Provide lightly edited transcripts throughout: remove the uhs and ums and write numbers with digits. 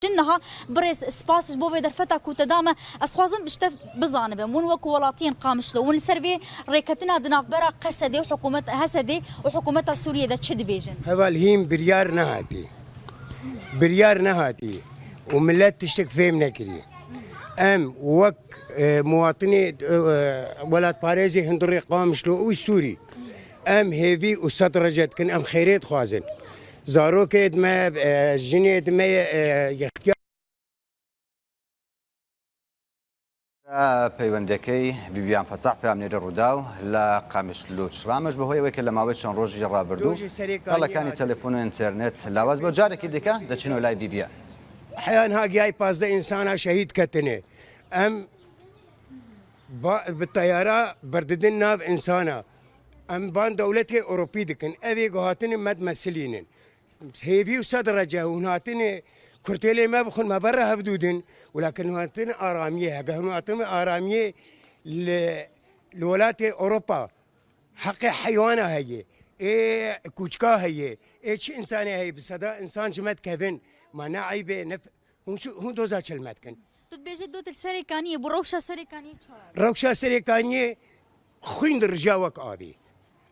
جنها بريس سباس بو بدر فتا كوت دامه اسخوازم اشتف بزانبه من وك ولاتين قامشلو ون سيرفي ريكتنا دناف برا قسدي وحكومه هسدي وحكومه سوريا دا تشد بيجن هوالهيم بريار نهاتي وملات تشتك فيم نكري ام وك مواطني ولاد باريزي هندري قامشلو وسوري ام هيفي وسطرجت كن ام خيريت خوازن زاروك ما جنيد ما يختار پەیوەندەکەی بیان فەتاح پامنێرە ڕووداو لە قامشلو چرامەش بەهۆی ئەوەی کە لە ماوەی چەند ڕۆژی ڕابردوو هەڵەکانی تەلەفۆن و ئینتەرنێت لاواز بۆ جارێکی دیکە دەچینەوە لای بیڤیان حیان هاگیای 15 ئینسانە شەهید کەتنێ ئەم بالطیارە برددن ناو ئینسانە ئەم بان دەوڵەتی ئۆروپی دکن ئەوێ گوهاتنی مەدمەسلینن هێوی و سەد ڕەجە هون هاتنێ كرتيلي ما بخون ما برا هفدودن ولكن هاتن آرامية هاتن آرامية لولات أوروبا حق حيوانة هي إيه كوشكا هي إيه شيء إنساني هي بس هذا إنسان جماد كيفن ما نعيبه نف هون دوزا كلمات كن تبيجي دوت السريكانية بروشة سريكانية روشة سريكانية خوين رجاوك آبي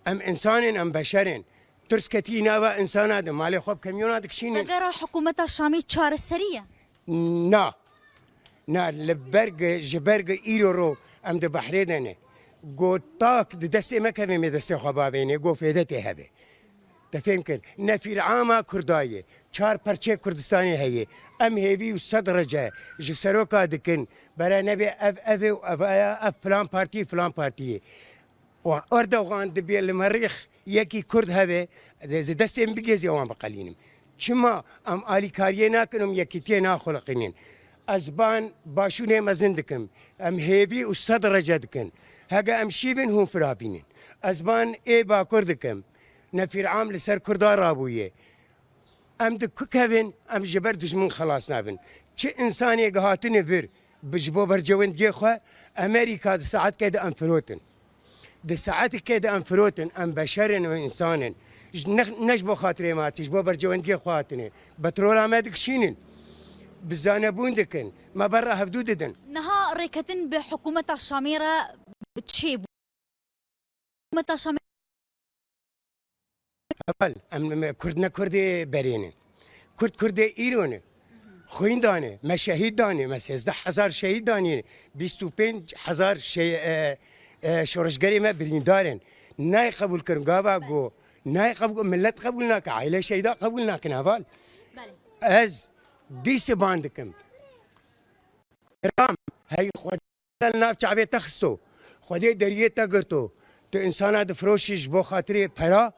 أم إنسان أم بشرين ترسكتي ناوا إنسان هذا مالي خوب كميونات كشين تقرأ حكومة الشامي تشار السرية نا لبرج جبرج إيرو أم ده بحريدنه جو طاق دستي ما كذي مدستي خبابينه جو فيدتي هذا تفهم كل نفير عامة كرداية چار پرچه كردستاني هي أم هيفي وصدر جاء جسروكا دكن برا نبي أف فلان بارتي وأردوغان دبي المريخ يكي كرد هذا إذا دستهم بيجي وان بقلينهم شما أم آلي كارينا كنهم يكتين آخلقينين أزبان باشوني مزندكم أم هيفي والصدر جدكن هجا أم شيبن هم فرابينين أزبان إيه باكردكم نفير عام لسر كردار رابويه أم دكوكهن أم جبر دجمن خلاص نابن شي إنساني قهاتني فير بجبو برجوين ديخوا أمريكا ساعات كده أم فروتن ده ساعات كده أم فروتن أم بشرن وإنسانن نجبو خاطري ما تجبو برجوندي خواتني بترول عمادك شينن بزانبون دكن ما برا هفدود دن نها ريكتن بحكومة الشاميرة بتشيب حكومة الشاميرة أبل أم كردي برينه كردي إيرونه خوين دانه ما شهيد دانه ما 13000 شهيد دانه 25000 شورشگری ما برین دارن نای قبول کردن گاوا گو نای قبول ملت قبول نک عائله شهیدا قبول نکن اول از دیس باندکم رام هی خود الناف شعبی تخستو خودی دریه تگرتو تو انسانات فروشش بو خاطری پرا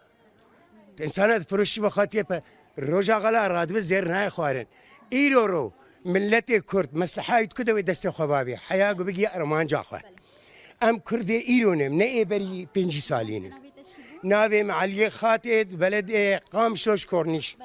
تو انسانات فروشش بو خاطری پر روجا غلا راتب زیر نای خوارن ایرو ملت کرد مصلحات کدو دست خبابی حیا گو بگی ارمان جاخه أم كردي إيرونم نأي بري 5 سالين ناوي معلي خاتد بلد قام شلوش كورنيش